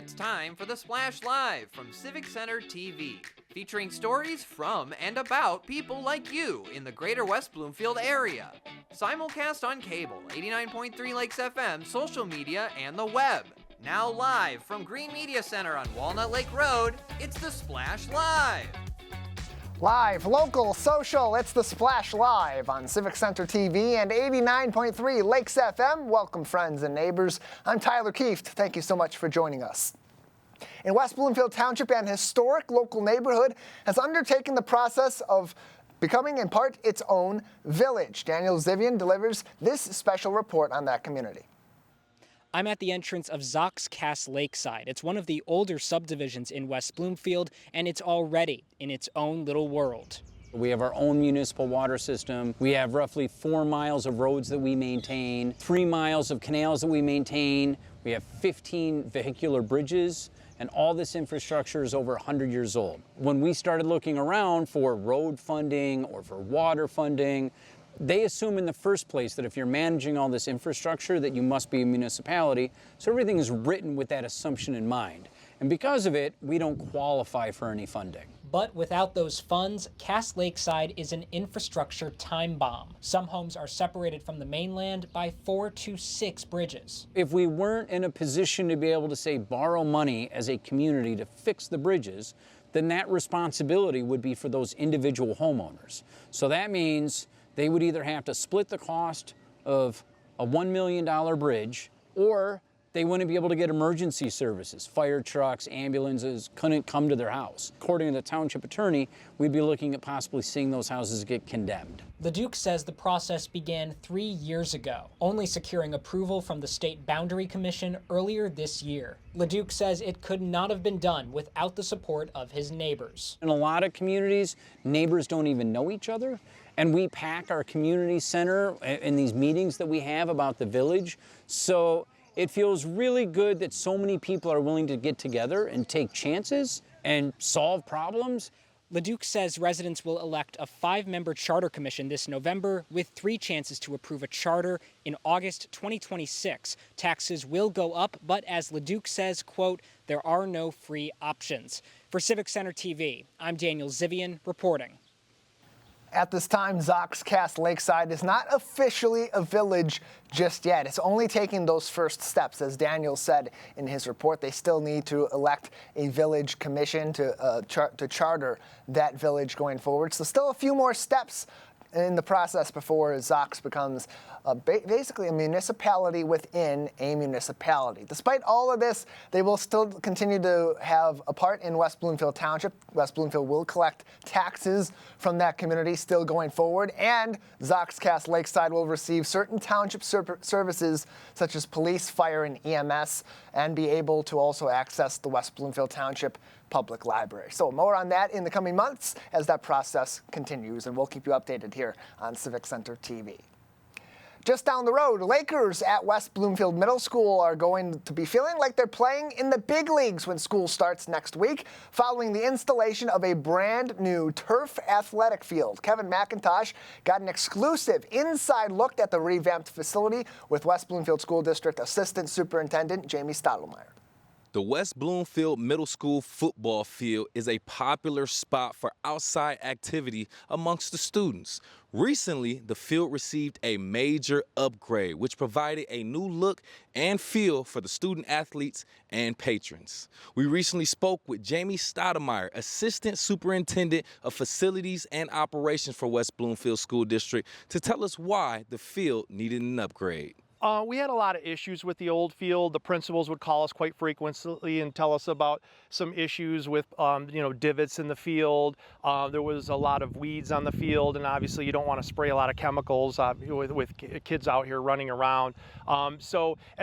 It's time for the Splash Live from Civic Center TV, featuring stories from and about people like you in the greater West Bloomfield area. Simulcast on cable, 89.3 Lakes FM, social media, and the web. Now live from Green Media Center on Walnut Lake Road, it's the Splash Live. Live, local, social, it's the Splash Live on Civic Center TV and 89.3 Lakes FM. Welcome, friends and neighbors. I'm Tyler Kieft. Thank you so much for joining us. In West Bloomfield Township, an historic local neighborhood has undertaken the process of becoming, in part, its own village. Daniel Zivian delivers this special report on that community. I'm at the entrance of Zox Cass Lakeside. It's one of the older subdivisions in West Bloomfield, and it's already in its own little world. We have our own municipal water system. We have roughly 4 miles of roads that we maintain, 3 miles of canals that we maintain. We have 15 vehicular bridges, and all this infrastructure is over 100 years old. When we started looking around for road funding or for water funding, they assume in the first place that if you're managing all this infrastructure that you must be a municipality, so everything is written with that assumption in mind. And because of it, we don't qualify for any funding. But without those funds, Cass Lakeside is an infrastructure time bomb. Some homes are separated from the mainland by 4 to 6 bridges. If we weren't in a position to be able to, say, borrow money as a community to fix the bridges, then that responsibility would be for those individual homeowners. So that means they would either have to split the cost of a $1 million bridge, or they wouldn't be able to get emergency services. Fire trucks, ambulances couldn't come to their house. According to the township attorney, we'd be looking at possibly seeing those houses get condemned. LeDuc says the process began 3 years ago, only securing approval from the State Boundary Commission earlier this year. LeDuc says it could not have been done without the support of his neighbors. In a lot of communities, neighbors don't even know each other. And we pack our community center in these meetings that we have about the village. So it feels really good that so many people are willing to get together and take chances and solve problems. LeDuc says residents will elect a 5-member charter commission this November with 3 chances to approve a charter in August 2026. Taxes will go up, but as LeDuc says, quote, there are no free options. For Civic Center TV, I'm Daniel Zivian reporting. At this time, Zox Cass Lakeside is not officially a village just yet. It's only taking those first steps. As Daniel said in his report, they still need to elect a village commission to charter that village going forward. So still a few more steps in the process before Zox becomes basically a municipality within a municipality. Despite all of this, they will still continue to have a part in West Bloomfield Township. West Bloomfield will collect taxes from that community still going forward, and Zox Cass Lakeside will receive certain township services such as police, fire, and EMS, and be able to also access the West Bloomfield Township Public Library. So more on that in the coming months as that process continues, and we'll keep you updated here on Civic Center TV. Just down the road, Lakers at West Bloomfield Middle School are going to be feeling like they're playing in the big leagues when school starts next week, following the installation of a brand new turf athletic field. Kevin McIntosh got an exclusive inside look at the revamped facility with West Bloomfield School District Assistant Superintendent Jamie Stottlemyre. The West Bloomfield Middle School football field is a popular spot for outside activity amongst the students. Recently, the field received a major upgrade, which provided a new look and feel for the student athletes and patrons. We recently spoke with Jamie Stottlemyre, Assistant Superintendent of Facilities and Operations for West Bloomfield School District, to tell us why the field needed an upgrade. We had a lot of issues with the old field. The principals would call us quite frequently and tell us about some issues with, divots in the field. There was a lot of weeds on the field, and obviously you don't want to spray a lot of chemicals with kids out here running around. And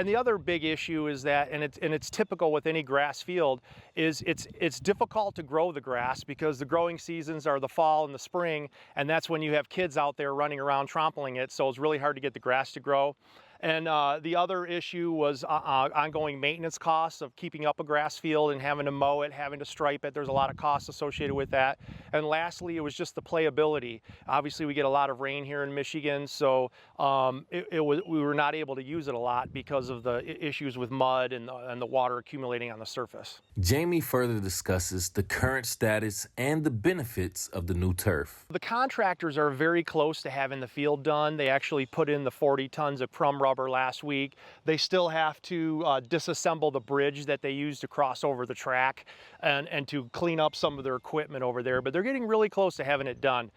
the other big issue is that, and it's typical with any grass field, is it's difficult to grow the grass because the growing seasons are the fall and the spring, and that's when you have kids out there running around trampling it. So it's really hard to get the grass to grow. And the other issue was ongoing maintenance costs of keeping up a grass field and having to mow it, having to stripe it. There's a lot of costs associated with that. And lastly, it was just the playability. Obviously, we get a lot of rain here in Michigan, so we were not able to use it a lot because of the issues with mud and the water accumulating on the surface. Jamie further discusses the current status and the benefits of the new turf. The contractors are very close to having the field done. They actually put in the 40 tons of crumb rubber last week. They still have to disassemble the bridge that they use to cross over the track and to clean up some of their equipment over there, but they're getting really close to having it done.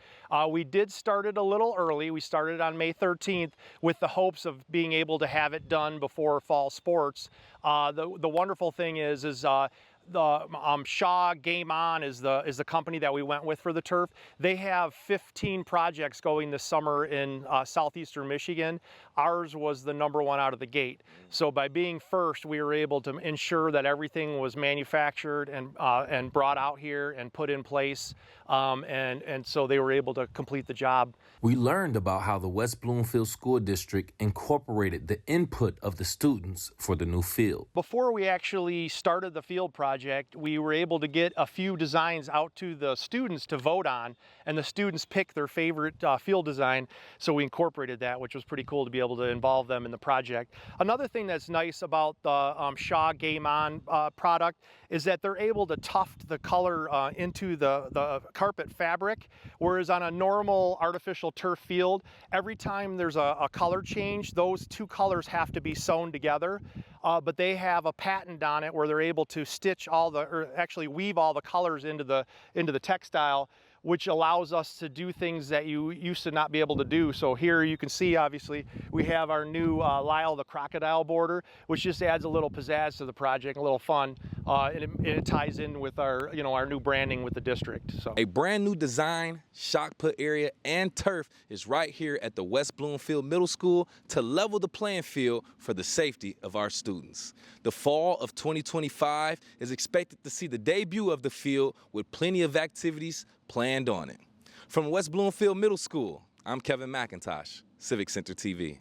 We did start it a little early. We started on May 13th with the hopes of being able to have it done before fall sports. The wonderful thing is the Shaw Game On is the company that we went with for the turf. They have 15 projects going this summer in southeastern Michigan. Ours was the #1 out of the gate. So by being first, we were able to ensure that everything was manufactured and brought out here and put in place. And so they were able to complete the job. We learned about how the West Bloomfield School District incorporated the input of the students for the new field. Before we actually started the field project, we were able to get a few designs out to the students to vote on, and the students picked their favorite field design, so we incorporated that, which was pretty cool to be able to involve them in the project. Another thing that's nice about the Shaw Game On product is that they're able to tuft the color into the carpet fabric, whereas on a normal artificial turf field, every time there's a color change, those two colors have to be sewn together. But they have a patent on it where they're able to stitch or actually weave all the colors into the textile, which allows us to do things that you used to not be able to do. So here you can see, obviously, we have our new Lyle the Crocodile border, which just adds a little pizzazz to the project, a little fun, and it ties in with our new branding with the district. So A brand new design, shock put area, and turf is right here at the West Bloomfield Middle School to level the playing field for the safety of our students. The fall of 2025 is expected to see the debut of the field with plenty of activities planned on it. From West Bloomfield Middle School, I'm Kevin McIntosh, Civic Center TV.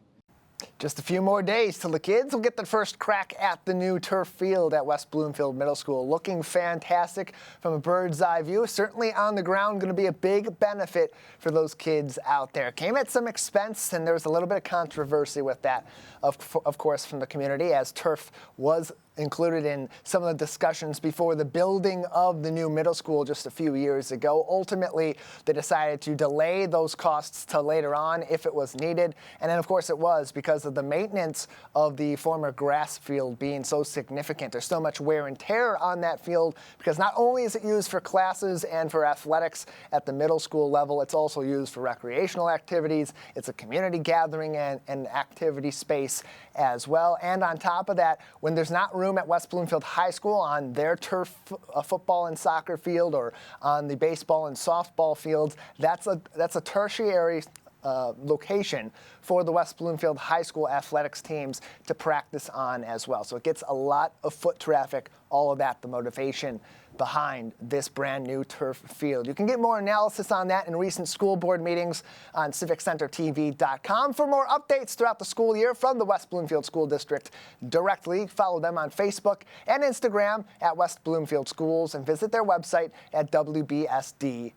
Just a few more days till the kids will get their first crack at the new turf field at West Bloomfield Middle School. Looking fantastic from a bird's eye view. Certainly on the ground going to be a big benefit for those kids out there. Came at some expense, and there was a little bit of controversy with that, of course, from the community, as turf was included in some of the discussions before the building of the new middle school just a few years ago. Ultimately, they decided to delay those costs till later on if it was needed. And then, of course, it was because of the maintenance of the former grass field being so significant. There's so much wear and tear on that field because not only is it used for classes and for athletics at the middle school level, it's also used for recreational activities. It's a community gathering and activity space as well. And on top of that, when there's not room at West Bloomfield High School on their turf football and soccer field or on the baseball and softball fields, that's a tertiary location for the West Bloomfield High School athletics teams to practice on as well. So it gets a lot of foot traffic, all of that, the motivation behind this brand new turf field. You can get more analysis on that in recent school board meetings on civiccentertv.com. For more updates throughout the school year from the West Bloomfield School District directly, follow them on Facebook and Instagram at West Bloomfield Schools and visit their website at wbsd.org.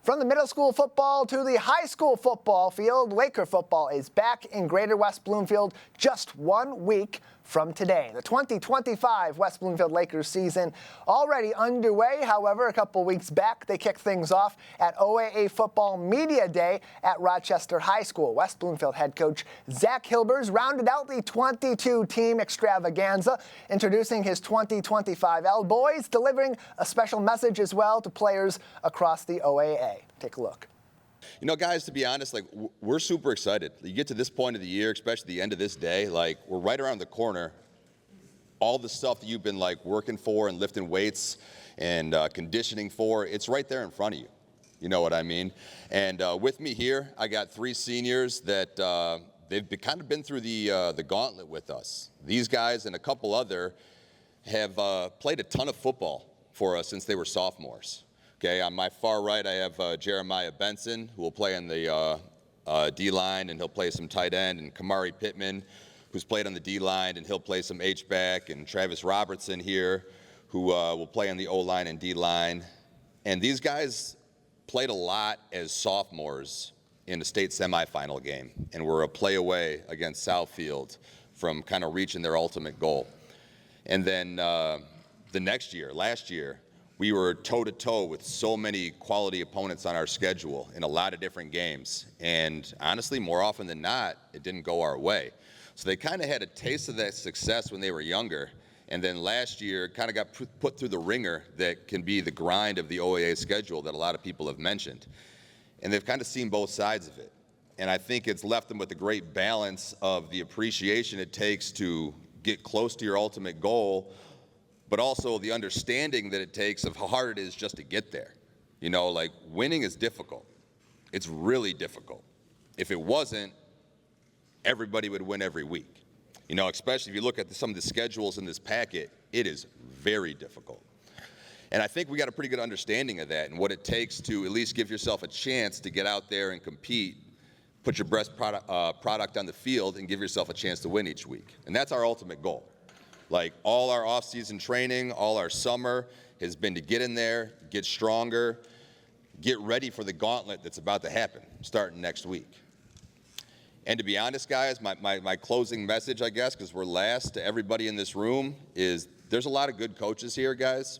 From the middle school football to the high school football field, Laker football is back in Greater West Bloomfield just 1 week from today. The 2025 West Bloomfield Lakers season already underway. However, a couple weeks back, they kicked things off at OAA Football Media Day at Rochester High School. West Bloomfield head coach Zach Hilbers rounded out the 22-team extravaganza, introducing his 2025 L Boys, delivering a special message as well to players across the OAA. Take a look. You know, guys, to be honest, we're super excited. You get to this point of the year, especially the end of this day, we're right around the corner. All the stuff that you've been working for and lifting weights and conditioning for, it's right there in front of you. You know what I mean? And with me here, I got 3 seniors that they've kind of been through the gauntlet with us. These guys and a couple other have played a ton of football for us since they were sophomores. Okay, on my far right, I have Jeremiah Benson, who will play on the D-line, and he'll play some tight end, and Kamari Pittman, who's played on the D-line, and he'll play some H-back, and Travis Robertson here, who will play on the O-line and D-line. And these guys played a lot as sophomores in the state semifinal game, and were a play away against Southfield from kind of reaching their ultimate goal. And then the next year, last year, we were toe-to-toe with so many quality opponents on our schedule in a lot of different games. And honestly, more often than not, it didn't go our way. So they kind of had a taste of that success when they were younger. And then last year, kind of got put through the ringer that can be the grind of the OAA schedule that a lot of people have mentioned. And they've kind of seen both sides of it. And I think it's left them with a great balance of the appreciation it takes to get close to your ultimate goal, but also the understanding that it takes of how hard it is just to get there. You know, like, winning is difficult. It's really difficult. If it wasn't, everybody would win every week. You know, especially if you look at some of the schedules in this packet, it is very difficult. And I think we got a pretty good understanding of that and what it takes to at least give yourself a chance to get out there and compete, put your best product on the field, and give yourself a chance to win each week. And that's our ultimate goal. Like, all our off-season training, all our summer has been to get in there, get stronger, get ready for the gauntlet that's about to happen starting next week. And to be honest, guys, my closing message, I guess, because we're last to everybody in this room, is there's a lot of good coaches here, guys,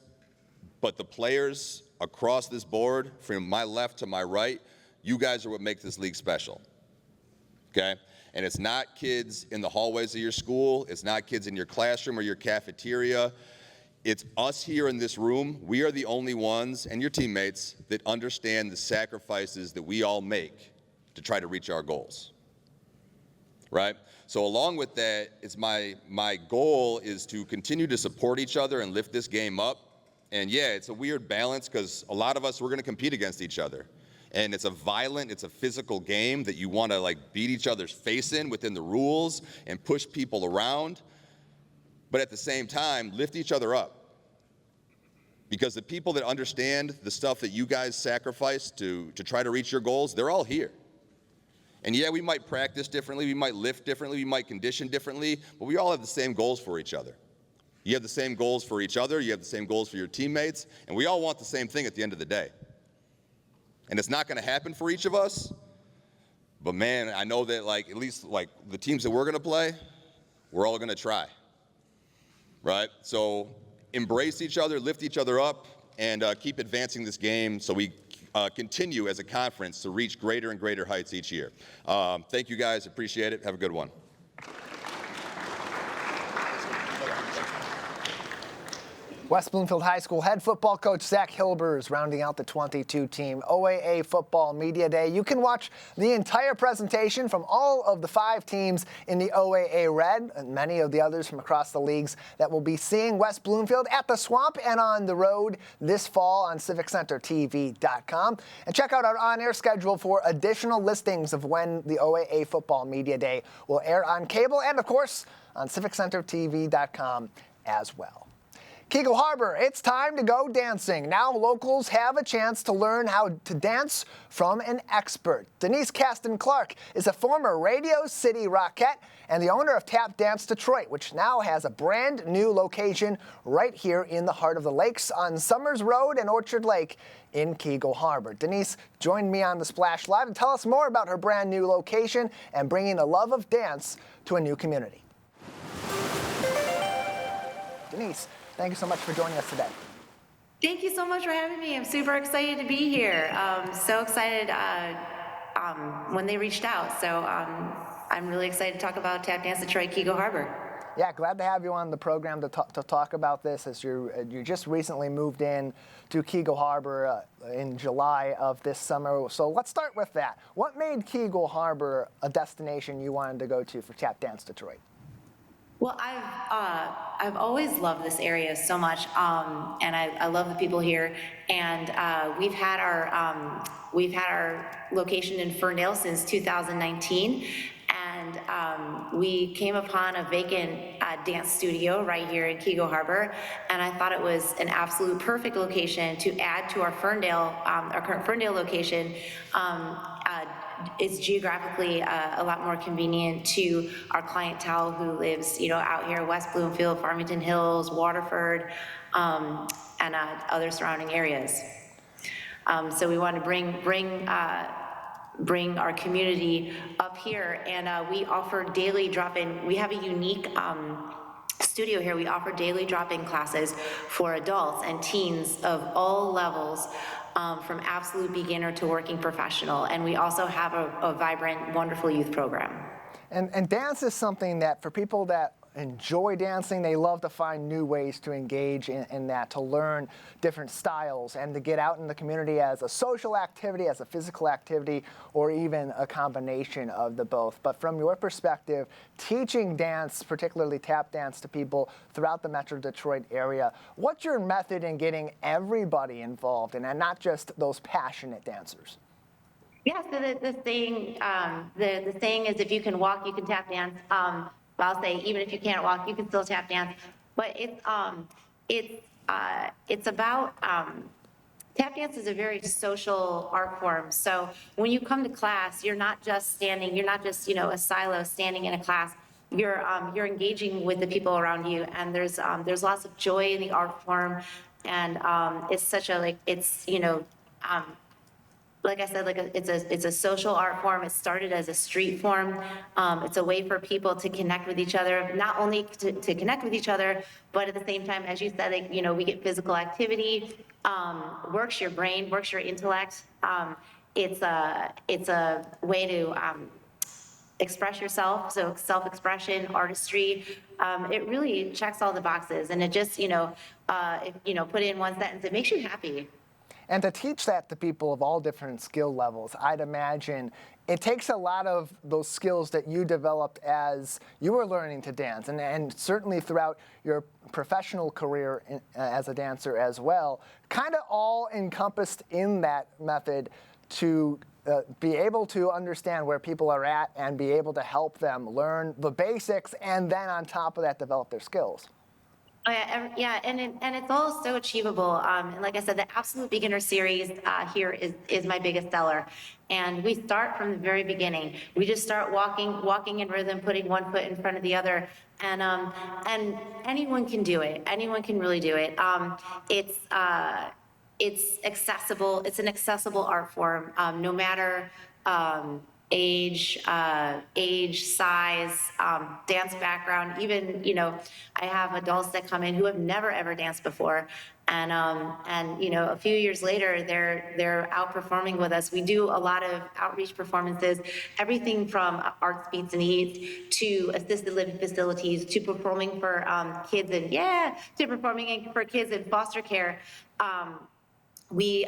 but the players across this board, from my left to my right, you guys are what make this league special, okay? And it's not kids in the hallways of your school. It's not kids in your classroom or your cafeteria. It's us here in this room. We are the only ones, and your teammates, that understand the sacrifices that we all make to try to reach our goals, right? So along with that, it's my goal is to continue to support each other and lift this game up. And yeah, it's a weird balance because a lot of us, we're going to compete against each other. And it's a violent, it's a physical game that you want to, like, beat each other's face in within the rules and push people around. But at the same time, lift each other up. Because the people that understand the stuff that you guys sacrifice to try to reach your goals, they're all here. And yeah, we might practice differently, we might lift differently, we might condition differently, but we all have the same goals for each other. You have the same goals for each other, you have the same goals for your teammates, and we all want the same thing at the end of the day. And it's not going to happen for each of us, but man, I know that, like, at least like the teams that we're going to play, we're all going to try, right? So embrace each other, lift each other up, and keep advancing this game so we continue as a conference to reach greater and greater heights each year. Thank you guys, appreciate it, have a good one. West Bloomfield High School head football coach Zach Hilber is rounding out the 22-team OAA Football Media Day. You can watch the entire presentation from all of the 5 teams in the OAA Red and many of the others from across the leagues that will be seeing West Bloomfield at the Swamp and on the road this fall on CivicCenterTV.com. And check out our on-air schedule for additional listings of when the OAA Football Media Day will air on cable and, of course, on CivicCenterTV.com as well. Keego Harbor, it's time to go dancing. Now locals have a chance to learn how to dance from an expert. Denise Kasten-Clark is a former Radio City Rockette and the owner of Tap Dance Detroit, which now has a brand new location right here in the heart of the lakes on Summers Road and Orchard Lake in Keego Harbor. Denise joined me on the Splash Live to tell us more about her brand new location and bringing the love of dance to a new community. Denise, thank you so much for joining us today. Thank you so much for having me. I'm super excited to be here. So excited when they reached out. So I'm really excited to talk about Tap Dance Detroit, Keego Harbor. Yeah, glad to have you on the program to talk about this as you just recently moved in to Keego Harbor in July of this summer. So let's start with that. What made Keego Harbor a destination you wanted to go to for Tap Dance Detroit? Well, I've always loved this area so much, and I love the people here. And we've had our location in Ferndale since 2019, and we came upon a vacant dance studio right here in Keego Harbor, and I thought it was an absolute perfect location to add to our current Ferndale location. is geographically a lot more convenient to our clientele who lives, out here, West Bloomfield, Farmington Hills, Waterford, and other surrounding areas. So we want to bring our community up here, and we offer daily drop-in. We have a unique studio here. We offer daily drop-in classes for adults and teens of all levels, from absolute beginner to working professional. And we also have a vibrant, wonderful youth program. And dance is something that for people that enjoy dancing, they love to find new ways to engage in that, to learn different styles and to get out in the community as a social activity, as a physical activity, or even a combination of the both. But from your perspective, teaching dance, particularly tap dance, to people throughout the Metro Detroit area, what's your method in getting everybody involved in, and not just those passionate dancers? Yeah, so the saying is, if you can walk, you can tap dance. I'll say, even if you can't walk, you can still tap dance. But it's about tap dance is a very social art form. So when you come to class, you're not just standing, you're not just a silo standing in a class. You're engaging with the people around you, and there's lots of joy in the art form, and it's such a like I said, it's a social art form. It started as a street form. It's a way for people to connect with each other, not only to connect with each other, but at the same time, as you said, we get physical activity, works your brain, works your intellect. It's a way to express yourself. So self-expression, artistry, it really checks all the boxes, and it just put in one sentence, it makes you happy. And to teach that to people of all different skill levels, I'd imagine it takes a lot of those skills that you developed as you were learning to dance, and certainly throughout your professional career as a dancer as well, kind of all encompassed in that method to be able to understand where people are at and be able to help them learn the basics, and then on top of that, develop their skills. Yeah, and it's all so achievable. And like I said, the Absolute Beginner Series here is my biggest seller. And we start from the very beginning. We just start walking in rhythm, putting one foot in front of the other. And anyone can do it. Anyone can really do it. It's accessible. It's an accessible art form, no matter age, size, dance background. Even, I have adults that come in who have never ever danced before, and a few years later, they're out performing with us. We do a lot of outreach performances, everything from Art Speaks and Eats to assisted living facilities to performing for kids for kids in foster care. We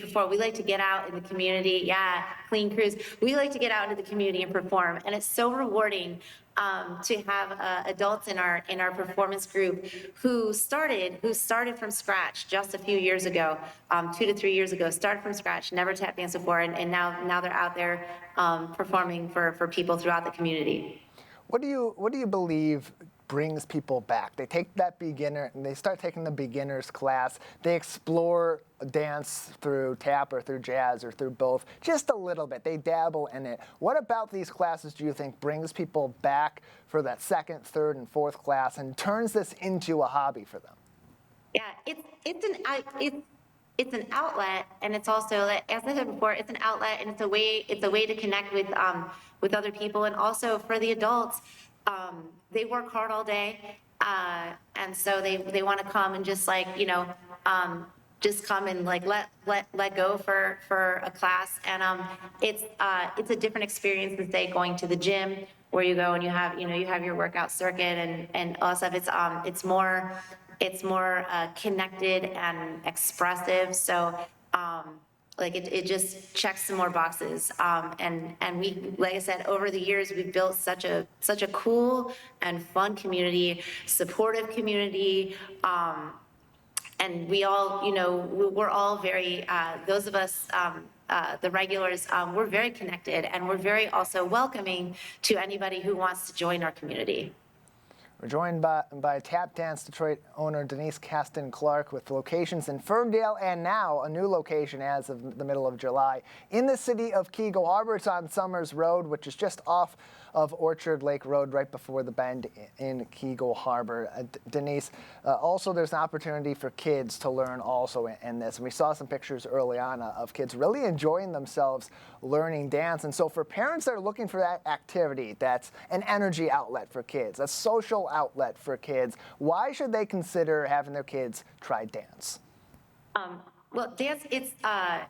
perform. We like to get out in the community. Yeah, clean crews. We like to get out into the community and perform, and it's so rewarding to have adults in our performance group who started from scratch just a few years ago, 2 to 3 years ago. Started from scratch, never tap danced before, and now they're out there performing for people throughout the community. What do you believe brings people back? They take that beginner and they start taking the beginner's class. They explore dance through tap or through jazz or through both, just a little bit. They dabble in it. What about these classes do you think brings people back for that second, third, and fourth class and turns this into a hobby for them? Yeah, it's an outlet, and it's also, as I said before, it's an outlet, and it's a way to connect with other people, and also for the adults. They work hard all day, and so they want to come and just come and let go for a class, and it's a different experience than, say, going to the gym, where you go and you have your workout circuit and all that stuff. It's more connected and expressive. So it just checks some more boxes. And we, like I said, over the years, we've built such a cool and fun community, supportive community. And we all, we're all very, those of us, the regulars, we're very connected, and we're very also welcoming to anybody who wants to join our community. We're joined by Tap Dance Detroit owner Denise Caston-Clark with locations in Ferndale and now a new location as of the middle of July in the city of Keego Harbor. It's on Summers Road, which is just off of Orchard Lake Road right before the bend in Keego Harbor. Denise, also there's an opportunity for kids to learn also in this. And we saw some pictures early on of kids really enjoying themselves learning dance. And so for parents that are looking for that activity, that's an energy outlet for kids, a social outlet for kids, why should they consider having their kids try dance? Well, dance, it's, I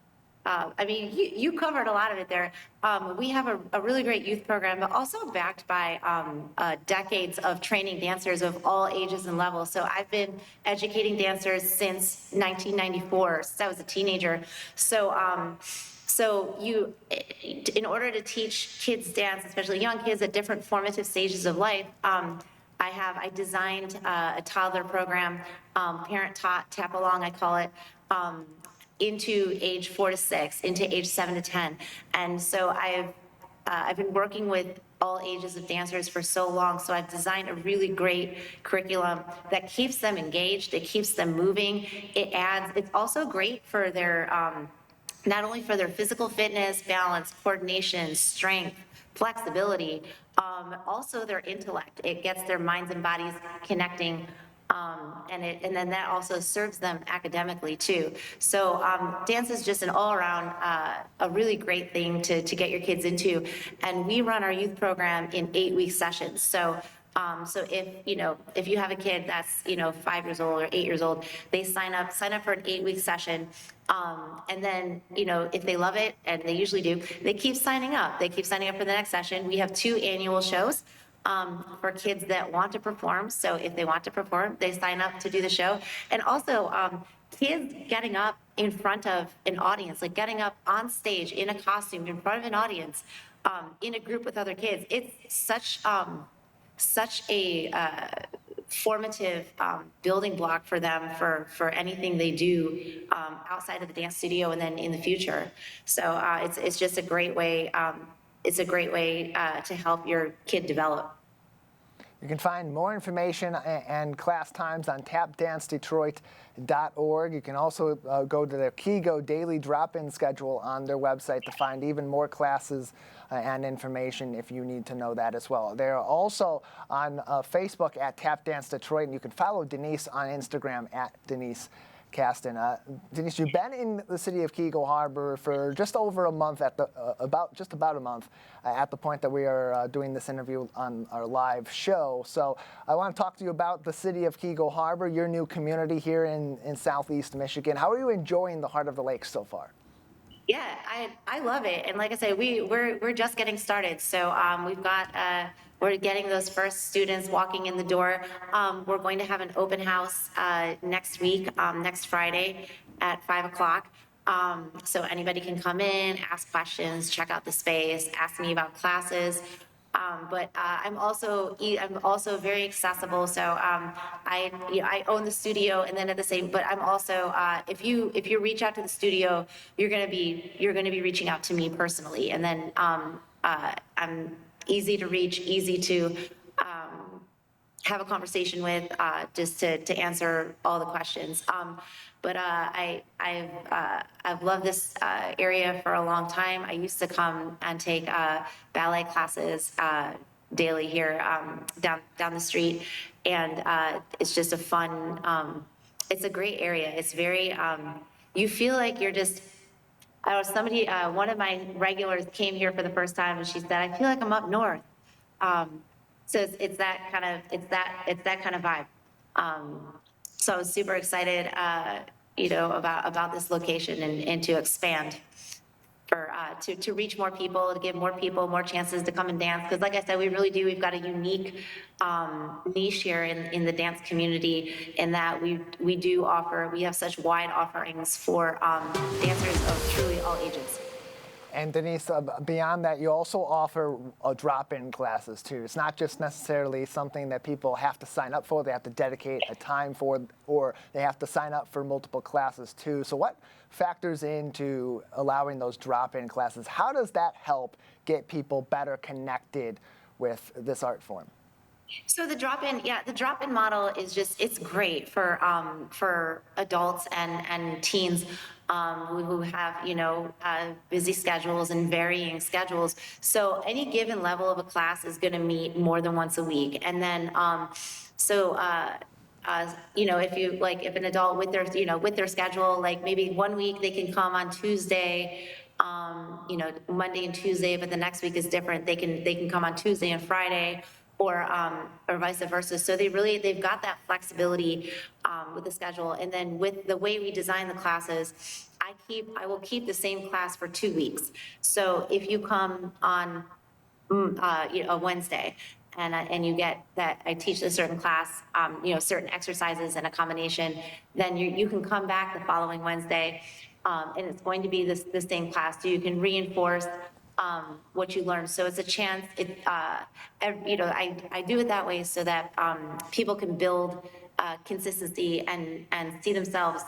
mean, you covered a lot of it there. We have a really great youth program, but also backed by decades of training dancers of all ages and levels. So I've been educating dancers since 1994, since I was a teenager. So in order to teach kids dance, especially young kids at different formative stages of life, I designed a toddler program, parent taught tap along, I call it, into age 4 to 6, into age 7 to 10. And so I've been working with all ages of dancers for so long. So I've designed a really great curriculum that keeps them engaged. It keeps them moving. It's also great for their, not only for their physical fitness, balance, coordination, strength, flexibility, also their intellect. It gets their minds and bodies connecting. And then that also serves them academically too. So dance is just an all-around, a really great thing to get your kids into. And we run our youth program in 8-week sessions. So if you have a kid that's 5 years old or 8 years old, they sign up for an 8-week session. And then, if they love it, and they usually do, they keep signing up. They keep signing up for the next session. We have 2 annual shows for kids that want to perform. So if they want to perform, they sign up to do the show. And also, kids getting up in front of an audience, like getting up on stage in a costume in front of an audience, in a group with other kids. It's such a formative building block for them for anything they do outside of the dance studio and then in the future. So it's just a great way. It's a great way to help your kid develop. You can find more information and class times on tapdancedetroit.org. You can also go to their Keego daily drop-in schedule on their website to find even more classes and information if you need to know that as well. They're also on Facebook at Tap Dance Detroit, and you can follow Denise on Instagram at Denise Caston. Denise, you've been in the city of Keego Harbor for just over a month, about a month, at the point that we are doing this interview on our live show. So I want to talk to you about the city of Keego Harbor, your new community here in southeast Michigan. How are you enjoying the heart of the lake so far? Yeah, I love it, and like I said, we're just getting started. So we're getting those first students walking in the door. We're going to have an open house next week, next Friday at 5 o'clock. So anybody can come in, ask questions, check out the space, ask me about classes. But I'm also very accessible. So I own the studio, and then at the same. But I'm also if you reach out to the studio, you're gonna be reaching out to me personally, and then I'm easy to reach, easy to have a conversation with, just to answer all the questions. But I've loved this area for a long time. I used to come and take ballet classes daily here down the street, and it's just a fun. It's a great area. It's very. You feel like you're just. Somebody, one of my regulars came here for the first time, and she said, "I feel like I'm up north." So it's that kind of vibe. So I was super excited, about this location and to expand to reach more people, to give more people more chances to come and dance. Because like I said, we really do. We've got a unique niche here in the dance community in that we have such wide offerings for dancers of truly all ages. And Denise, beyond that, you also offer drop-in classes too. It's not just necessarily something that people have to sign up for, they have to dedicate a time for, or they have to sign up for multiple classes too. So what factors into allowing those drop-in classes? How does that help get people better connected with this art form? So the drop-in model is it's great for adults and teens who have, busy schedules and varying schedules. So any given level of a class is going to meet more than once a week. And then, if an adult with their schedule, like maybe one week they can come on Tuesday, Monday and Tuesday, but the next week is different. They can come on Tuesday and Friday, or vice versa. So they've got that flexibility with the schedule. And then with the way we design the classes, I will keep the same class for 2 weeks. So if you come on a Wednesday, and you get that I teach a certain class, certain exercises and a combination, then you can come back the following Wednesday, and it's going to be the same class. So you can reinforce what you learned. So it's a chance. I do it that way so that people can build consistency and see themselves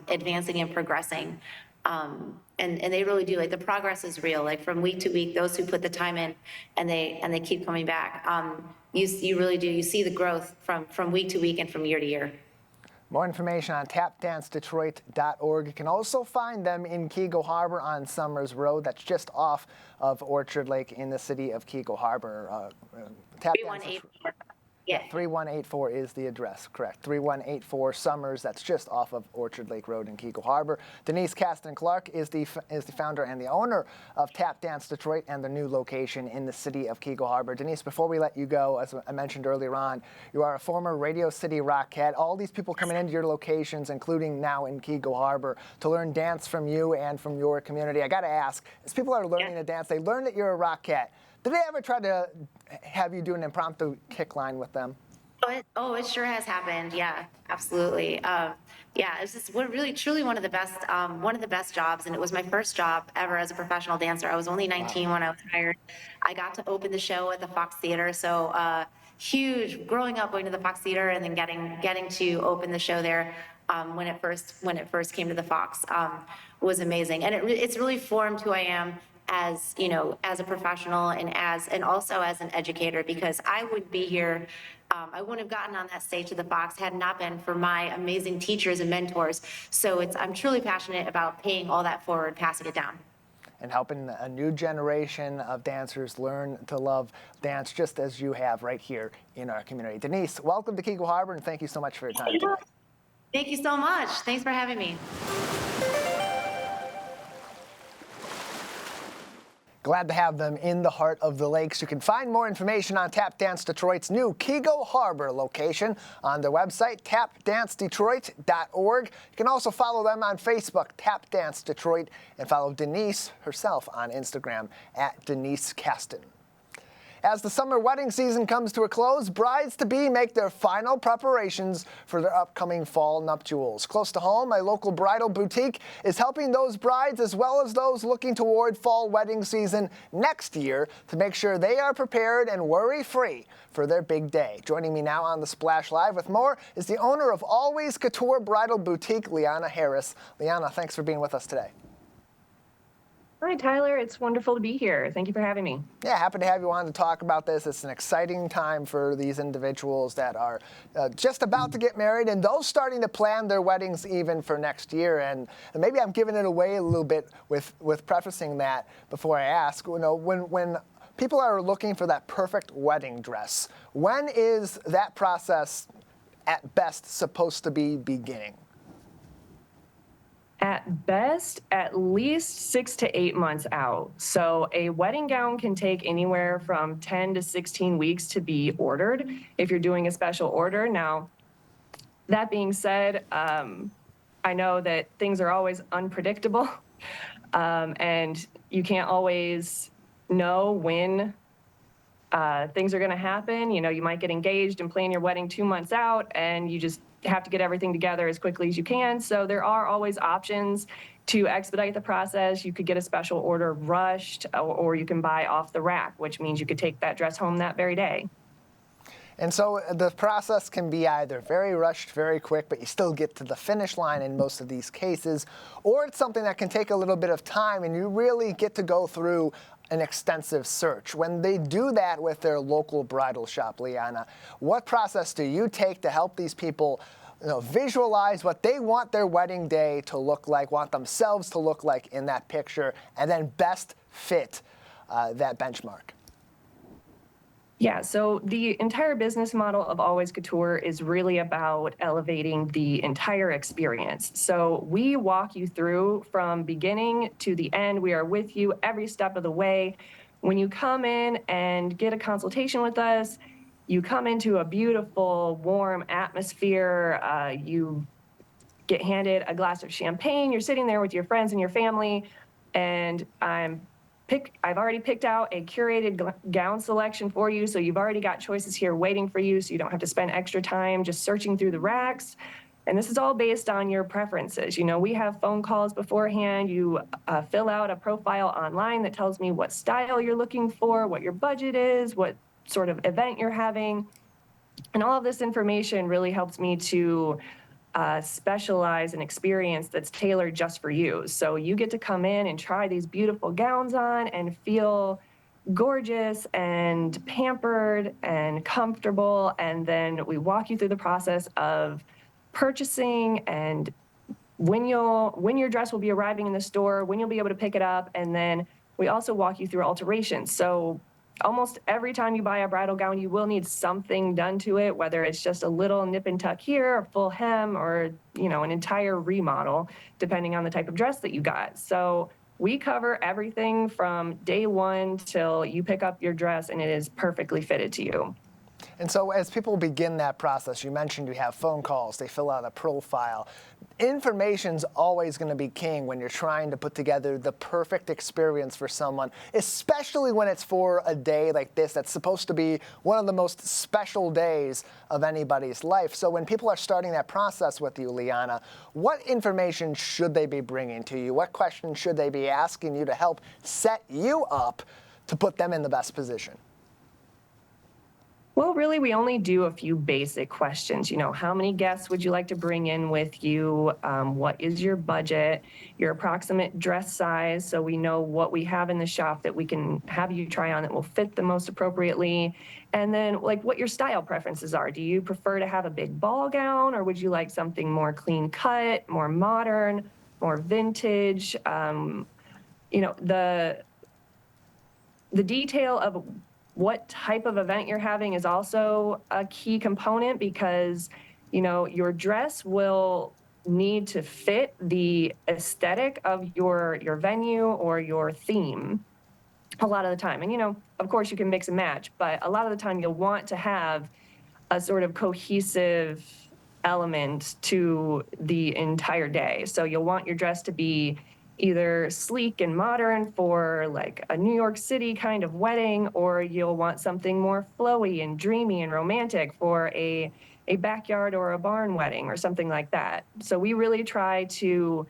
advancing and progressing. And they really do. Like, the progress is real. Like, from week to week, those who put the time in and they keep coming back, you really do. You see the growth from week to week and from year to year. More information on tapdancedetroit.org. You can also find them in Keego Harbor on Summers Road. That's just off of Orchard Lake in the city of Keego Harbor. 3184. Yeah. 3184 is the address, correct. 3184 Summers, that's just off of Orchard Lake Road in Keego Harbor. Denise Kasten-Clark is the founder and the owner of Tap Dance Detroit and the new location in the city of Keego Harbor. Denise, before we let you go, as I mentioned earlier on, you are a former Radio City Rockette. All these people coming into your locations, including now in Keego Harbor, to learn dance from you and from your community. I got to ask, as people are learning to dance, they learn that you're a Rockette. Did they ever try to have you do an impromptu kick line with them? It sure has happened. Yeah, absolutely. It's just really, truly one of the best jobs, and it was my first job ever as a professional dancer. I was only 19 when I was hired. I got to open the show at the Fox Theater, so huge. Growing up, going to the Fox Theater, and then getting to open the show there when it first came to the Fox was amazing, and it's really formed who I am as a professional and also as an educator, because I wouldn't be here. I wouldn't have gotten on that stage at the Fox had it not been for my amazing teachers and mentors. So I'm truly passionate about paying all that forward, passing it down. And helping a new generation of dancers learn to love dance just as you have right here in our community. Denise, welcome to Keego Harbor, and thank you so much for your time today. Thank you so much. Thanks for having me. Glad to have them in the heart of the lakes. You can find more information on Tap Dance Detroit's new Keego Harbor location on their website, tapdancedetroit.org. You can also follow them on Facebook, Tap Dance Detroit, and follow Denise herself on Instagram at Denise Kasten. As the summer wedding season comes to a close, brides-to-be make their final preparations for their upcoming fall nuptials. Close to home, a local bridal boutique is helping those brides as well as those looking toward fall wedding season next year to make sure they are prepared and worry-free for their big day. Joining me now on the Splash Live with more is the owner of Always Couture Bridal Boutique, Liana Harris. Liana, thanks for being with us today. Hi, Tyler. It's wonderful to be here. Thank you for having me. Yeah, happy to have you on to talk about this. It's an exciting time for these individuals that are just about to get married and those starting to plan their weddings even for next year. And maybe I'm giving it away a little bit with prefacing that before I ask. When people are looking for that perfect wedding dress, when is that process at best supposed to be beginning? At best, at least 6 to 8 months out. So a wedding gown can take anywhere from 10 to 16 weeks to be ordered if you're doing a special order. Now, that being said, I know that things are always unpredictable, and you can't always know when things are going to happen. You might get engaged and plan your wedding 2 months out, and you just have to get everything together as quickly as you can. So there are always options to expedite the process. You could get a special order rushed, or you can buy off the rack, which means you could take that dress home that very day. And so the process can be either very rushed, very quick, but you still get to the finish line in most of these cases, or it's something that can take a little bit of time and you really get to go through an extensive search. When they do that with their local bridal shop, Liana, what process do you take to help these people visualize what they want their wedding day to look like, want themselves to look like in that picture, and then best fit that benchmark? Yeah, so the entire business model of Always Couture is really about elevating the entire experience. So we walk you through from beginning to the end. We are with you every step of the way. When you come in and get a consultation with us, you come into a beautiful, warm atmosphere. You get handed a glass of champagne. You're sitting there with your friends and your family, and I've already picked out a curated gown selection for you, so you've already got choices here waiting for you, so you don't have to spend extra time just searching through the racks. And this is all based on your preferences. We have phone calls beforehand. You fill out a profile online that tells me what style you're looking for, what your budget is, what sort of event you're having. And all of this information really helps me to specialize an experience that's tailored just for you. So you get to come in and try these beautiful gowns on and feel gorgeous and pampered and comfortable. And then we walk you through the process of purchasing and when your dress will be arriving in the store, when you'll be able to pick it up. And then we also walk you through alterations. So almost every time you buy a bridal gown, you will need something done to it, whether it's just a little nip and tuck here, a full hem, or an entire remodel, depending on the type of dress that you got. So we cover everything from day one till you pick up your dress and it is perfectly fitted to you. And so as people begin that process, you mentioned you have phone calls, they fill out a profile. Information's always going to be king when you're trying to put together the perfect experience for someone, especially when it's for a day like this that's supposed to be one of the most special days of anybody's life. So when people are starting that process with you, Liana, what information should they be bringing to you? What questions should they be asking you to help set you up to put them in the best position? Well, really, we only do a few basic questions. How many guests would you like to bring in with you? What is your budget? Your approximate dress size, so we know what we have in the shop that we can have you try on that will fit the most appropriately. And then, what your style preferences are. Do you prefer to have a big ball gown, or would you like something more clean cut, more modern, more vintage? The detail of what type of event you're having is also a key component, because your dress will need to fit the aesthetic of your venue or your theme a lot of the time. And of course you can mix and match, but a lot of the time you'll want to have a sort of cohesive element to the entire day. So you'll want your dress to be either sleek and modern for a New York City kind of wedding, or you'll want something more flowy and dreamy and romantic for a backyard or a barn wedding or something like that. So we really try to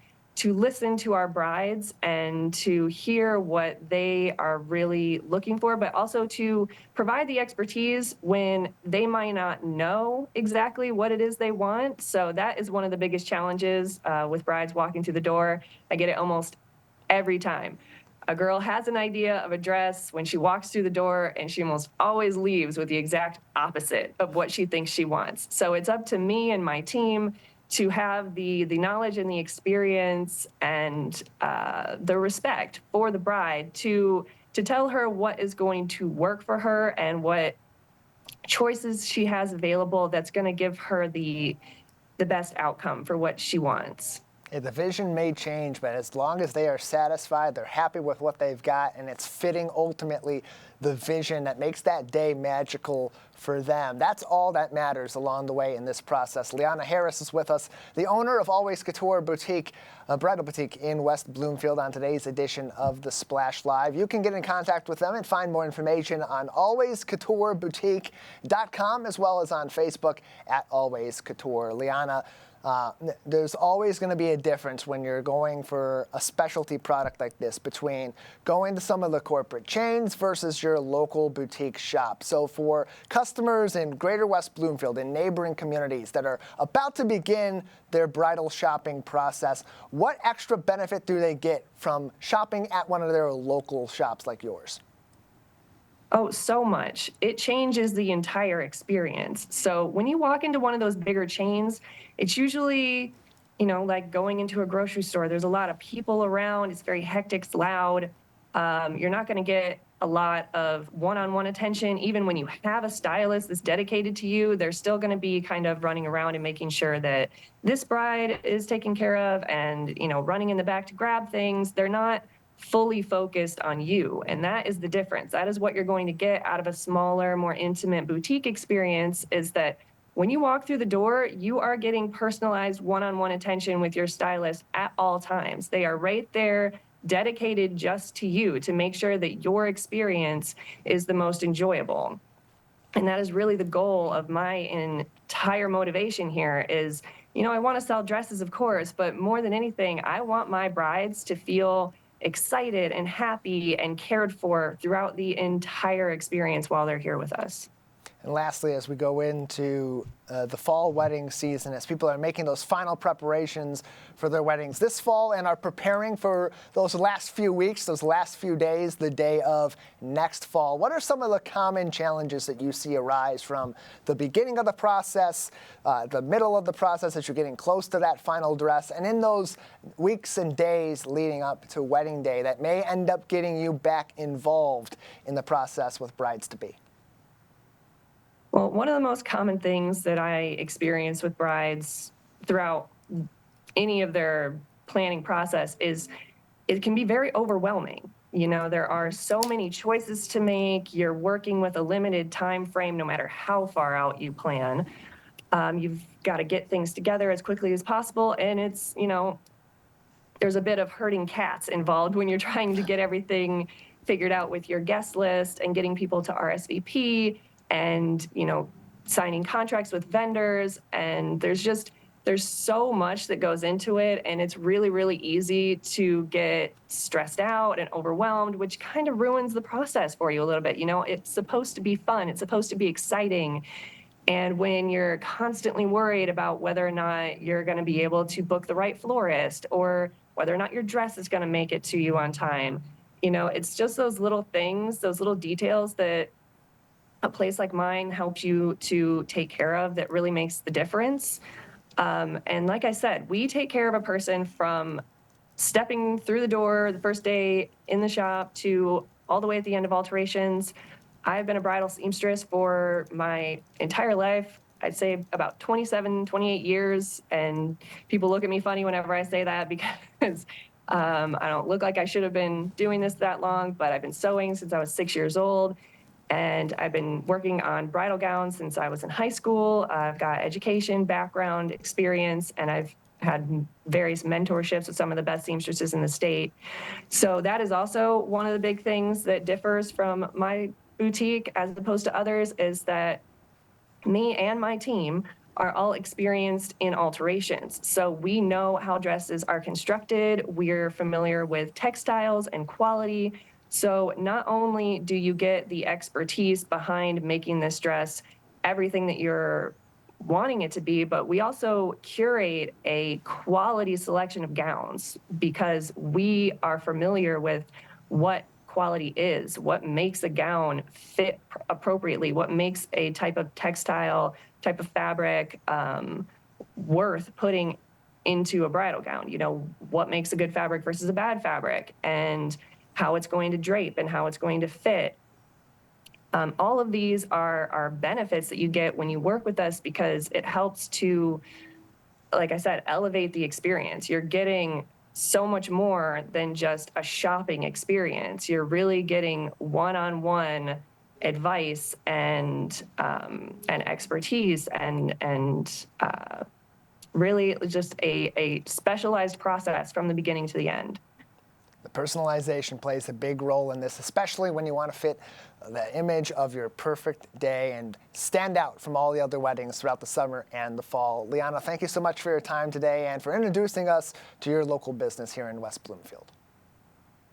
listen to our brides and to hear what they are really looking for, but also to provide the expertise when they might not know exactly what it is they want. So that is one of the biggest challenges with brides walking through the door. I get it almost every time. A girl has an idea of a dress when she walks through the door, and she almost always leaves with the exact opposite of what she thinks she wants. So it's up to me and my team to have the knowledge and the experience and the respect for the bride to tell her what is going to work for her and what choices she has available that's going to give her the best outcome for what she wants. The vision may change, but as long as they are satisfied, they're happy with what they've got, and it's fitting ultimately the vision that makes that day magical for them. That's all that matters along the way in this process. Liana Harris is with us, the owner of Always Couture Boutique, a bridal boutique in West Bloomfield, on today's edition of The Splash Live. You can get in contact with them and find more information on alwayscoutureboutique.com, as well as on Facebook at Always Couture. Liana, there's always going to be a difference when you're going for a specialty product like this between going to some of the corporate chains versus signature local boutique shop. So for customers in Greater West Bloomfield and neighboring communities that are about to begin their bridal shopping process, what extra benefit do they get from shopping at one of their local shops like yours? Oh, so much. It changes the entire experience. So when you walk into one of those bigger chains, it's usually, like going into a grocery store. There's a lot of people around. It's very hectic, it's loud. You're not going to get a lot of one-on-one attention. Even when you have a stylist that's dedicated to you, they're still going to be kind of running around and making sure that this bride is taken care of and, running in the back to grab things. They're not fully focused on you. And that is the difference. That is what you're going to get out of a smaller, more intimate boutique experience, is that when you walk through the door, you are getting personalized one-on-one attention with your stylist at all times. They are right there, dedicated just to you to make sure that your experience is the most enjoyable. And that is really the goal of my entire motivation here is, I want to sell dresses, of course, but more than anything, I want my brides to feel excited and happy and cared for throughout the entire experience while they're here with us. And lastly, as we go into the fall wedding season, as people are making those final preparations for their weddings this fall and are preparing for those last few weeks, those last few days, the day of next fall, what are some of the common challenges that you see arise from the beginning of the process, the middle of the process as you're getting close to that final dress, and in those weeks and days leading up to wedding day that may end up getting you back involved in the process with brides-to-be? Well, one of the most common things that I experience with brides throughout any of their planning process is it can be very overwhelming. There are so many choices to make. You're working with a limited time frame no matter how far out you plan. You've got to get things together as quickly as possible. And it's, there's a bit of herding cats involved when you're trying to get everything figured out with your guest list and getting people to RSVP and, signing contracts with vendors. And there's so much that goes into it. And it's really, really easy to get stressed out and overwhelmed, which kind of ruins the process for you a little bit. It's supposed to be fun. It's supposed to be exciting. And when you're constantly worried about whether or not you're going to be able to book the right florist or whether or not your dress is going to make it to you on time, it's just those little things, those little details that a place like mine helps you to take care of that really makes the difference. And like I said, we take care of a person from stepping through the door the first day in the shop to all the way at the end of alterations. I've been a bridal seamstress for my entire life. I'd say about 27, 28 years. And people look at me funny whenever I say that because I don't look like I should have been doing this that long, but I've been sewing since I was 6 years old. And I've been working on bridal gowns since I was in high school. I've got education, background, experience, and I've had various mentorships with some of the best seamstresses in the state. So that is also one of the big things that differs from my boutique as opposed to others, is that me and my team are all experienced in alterations. So we know how dresses are constructed. We're familiar with textiles and quality. So not only do you get the expertise behind making this dress everything that you're wanting it to be, but we also curate a quality selection of gowns because we are familiar with what quality is, what makes a gown fit appropriately, what makes a type of textile, type of fabric worth putting into a bridal gown. What makes a good fabric versus a bad fabric, and how it's going to drape and how it's going to fit. All of these are benefits that you get when you work with us because it helps to, like I said, elevate the experience. You're getting so much more than just a shopping experience. You're really getting one-on-one advice and expertise and really just a specialized process from the beginning to the end. The personalization plays a big role in this, especially when you want to fit the image of your perfect day and stand out from all the other weddings throughout the summer and the fall. Liana, thank you so much for your time today and for introducing us to your local business here in West Bloomfield.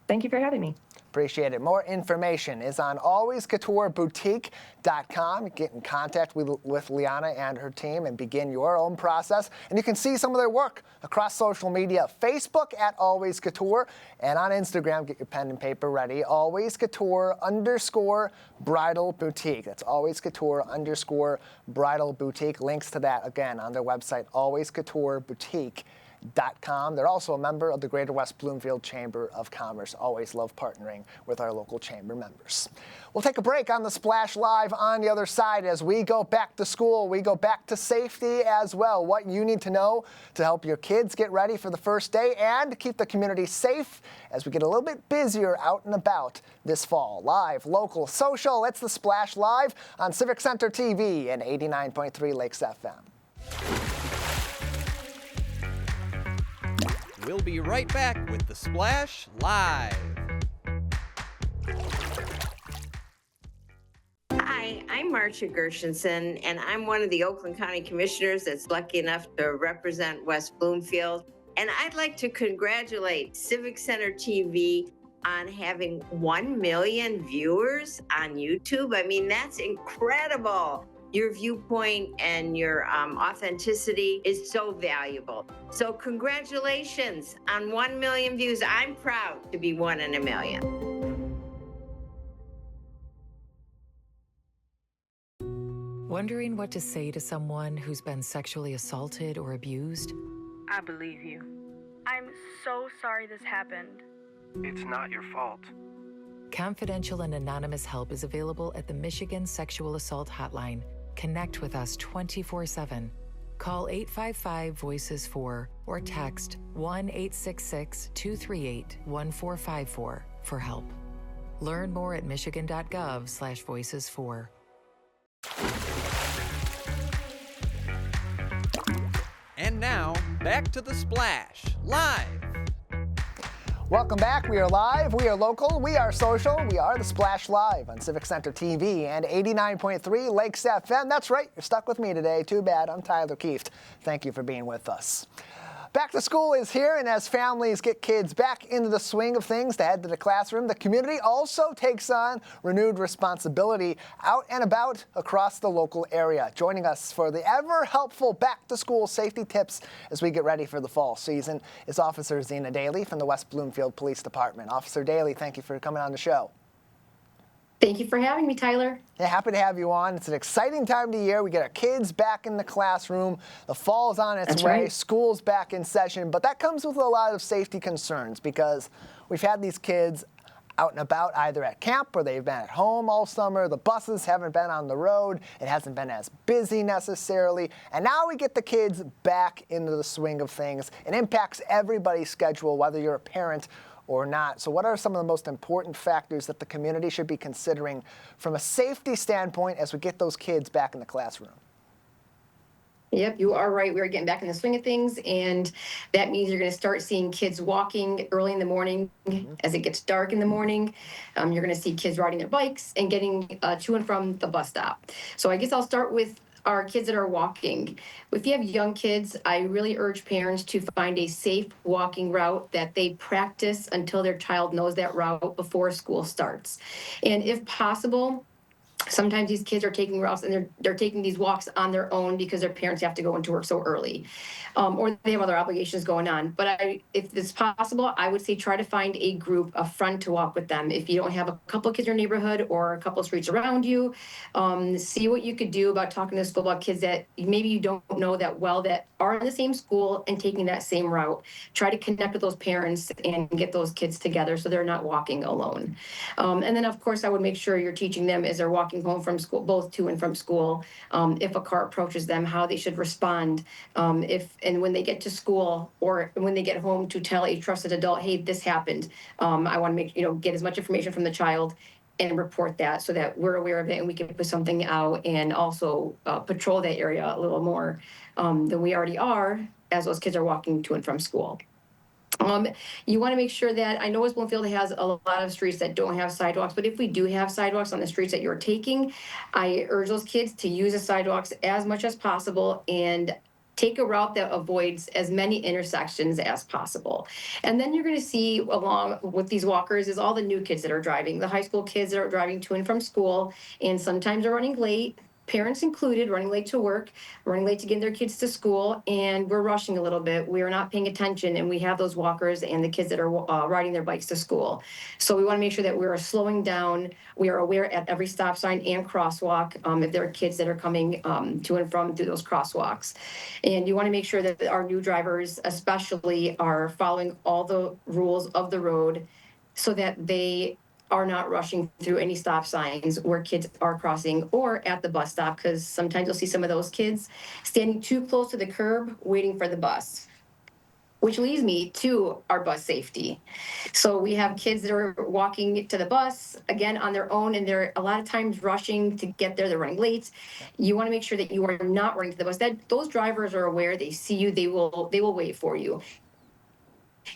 Thank you for having me. Appreciate it. More information is on alwayscoutureboutique.com. Get in contact with Liana and her team and begin your own process. And you can see some of their work across social media. Facebook at Always Couture, and on Instagram, get your pen and paper ready. Always Couture _bridal boutique. That's Always Couture _bridal boutique. Links to that again on their website, alwayscoutureboutique.com. They're also a member of the Greater West Bloomfield Chamber of Commerce. Always love partnering with our local chamber members. We'll take a break on the Splash Live on the other side as we go back to school. We go back to safety as well. What you need to know to help your kids get ready for the first day and keep the community safe as we get a little bit busier out and about this fall. Live, local, social. It's the Splash Live on Civic Center TV and 89.3 Lakes FM. We'll be right back with the Splash Live. Hi, I'm Marcia Gershenson, and I'm one of the Oakland County Commissioners that's lucky enough to represent West Bloomfield. And I'd like to congratulate Civic Center TV on having 1 million viewers on YouTube. I mean, that's incredible. Your viewpoint and your authenticity is so valuable. So congratulations on 1 million views. I'm proud to be one in a million. Wondering what to say to someone who's been sexually assaulted or abused? I believe you. I'm so sorry this happened. It's not your fault. Confidential and anonymous help is available at the Michigan Sexual Assault Hotline. Connect with us 24/7. Call 855-VOICES-4 or text 1-866-238-1454 for help. Learn more at michigan.gov/voices4. And now, back to the Splash Live. Welcome back. We are live, we are local, we are social, we are the Splash Live on Civic Center TV and 89.3 Lakes FM. That's right, you're stuck with me today. Too bad. I'm Tyler Kieft. Thank you for being with us. Back to school is here, and as families get kids back into the swing of things to head to the classroom, the community also takes on renewed responsibility out and about across the local area. Joining us for the ever-helpful back-to-school safety tips as we get ready for the fall season is Officer Zena Daly from the West Bloomfield Police Department. Officer Daly, thank you for coming on the show. Thank you for having me, Tyler. Yeah, happy to have you on. It's an exciting time of the year. We get our kids back in the classroom. The fall's on its way. Right. School's back in session. But that comes with a lot of safety concerns because we've had these kids out and about either at camp or they've been at home all summer. The buses haven't been on the road. It hasn't been as busy necessarily. And now we get the kids back into the swing of things. It impacts everybody's schedule, whether you're a parent or not. So what are some of the most important factors that the community should be considering from a safety standpoint as we get those kids back in the classroom? Yep, you are right. We're getting back in the swing of things, and that means you're going to start seeing kids walking early in the morning as it gets dark in the morning. You're going to see kids riding their bikes and getting to and from the bus stop. So I guess I'll start with our kids that are walking. If you have young kids, I really urge parents to find a safe walking route that they practice until their child knows that route before school starts. And if possible, sometimes these kids are taking routes and they're taking these walks on their own because their parents have to go into work so early, or they have other obligations going on. But if it's possible, I would say try to find a group, a friend to walk with them. If you don't have a couple of kids in your neighborhood or a couple of streets around you, see what you could do about talking to the school about kids that maybe you don't know that well that are in the same school and taking that same route. Try to connect with those parents and get those kids together so they're not walking alone. And then, of course, I would make sure you're teaching them as they're walking home from school, both to and from school, if a car approaches them, how they should respond, and when they get to school or when they get home, to tell a trusted adult, hey, this happened. I want to get as much information from the child and report that so that we're aware of it and we can put something out and also patrol that area a little more than we already are as those kids are walking to and from school. You want to make sure that, I know West Bloomfield has a lot of streets that don't have sidewalks, but if we do have sidewalks on the streets that you're taking, I urge those kids to use the sidewalks as much as possible and take a route that avoids as many intersections as possible. And then you're going to see along with these walkers is all the new kids that are driving, the high school kids that are driving to and from school, and sometimes are running late. Parents included, running late to work, running late to get their kids to school, and we're rushing a little bit. We are not paying attention, and we have those walkers and the kids that are riding their bikes to school. So we want to make sure that we are slowing down. We are aware at every stop sign and crosswalk if there are kids that are coming to and from through those crosswalks. And you want to make sure that our new drivers especially are following all the rules of the road so that they are not rushing through any stop signs where kids are crossing or at the bus stop, because sometimes you'll see some of those kids standing too close to the curb waiting for the bus, which leads me to our bus safety. So we have kids that are walking to the bus, again, on their own, and they're a lot of times rushing to get there. They're running late. You want to make sure that you are not running to the bus. That those drivers are aware. They see you. They will wait for you.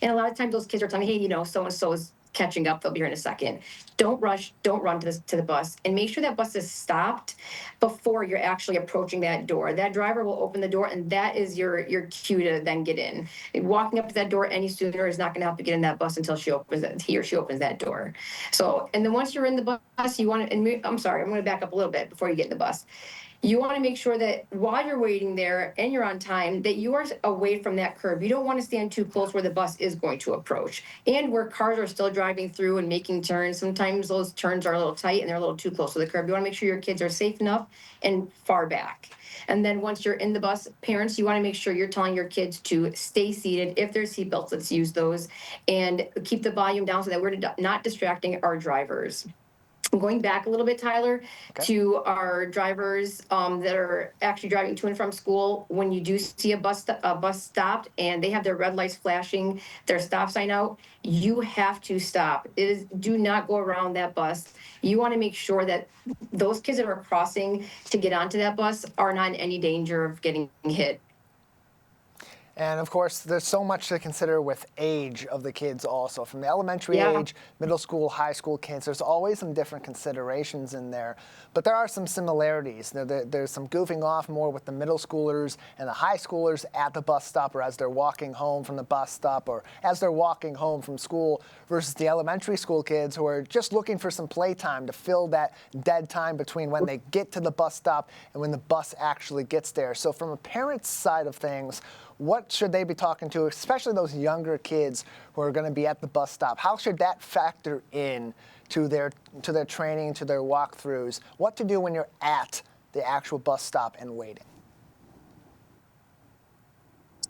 And a lot of times those kids are telling me, hey, so-and-so is catching up. They'll be here in a second. Don't rush. Don't run to the bus. And make sure that bus is stopped before you're actually approaching that door. That driver will open the door, and that is your cue to then get in. Walking up to that door any sooner is not going to help you get in that bus until he or she opens that door. So, and then once you're in the bus, you want to, and I'm sorry, I'm going to back up a little bit before you get in the bus. You want to make sure that while you're waiting there and you're on time, that you are away from that curb. You don't want to stand too close where the bus is going to approach and where cars are still driving through and making turns. Sometimes those turns are a little tight and they're a little too close to the curb. You want to make sure your kids are safe enough and far back. And then once you're in the bus, parents, you want to make sure you're telling your kids to stay seated. If there's seatbelts, let's use those and keep the volume down so that we're not distracting our drivers. Going back a little bit, Tyler, to our drivers that are actually driving to and from school, when you do see a bus stopped and they have their red lights flashing, their stop sign out, you have to stop. Do not go around that bus. You want to make sure that those kids that are crossing to get onto that bus are not in any danger of getting hit. And of course, there's so much to consider with age of the kids also. From the elementary age, middle school, high school kids, there's always some different considerations in there. But there are some similarities. There's some goofing off more with the middle schoolers and the high schoolers at the bus stop or as they're walking home from the bus stop or as they're walking home from school versus the elementary school kids who are just looking for some playtime to fill that dead time between when they get to the bus stop and when the bus actually gets there. So from a parent's side of things, what should they be talking to, especially those younger kids who are going to be at the bus stop? How should that factor in to their training, to their walkthroughs? What to do when you're at the actual bus stop and waiting?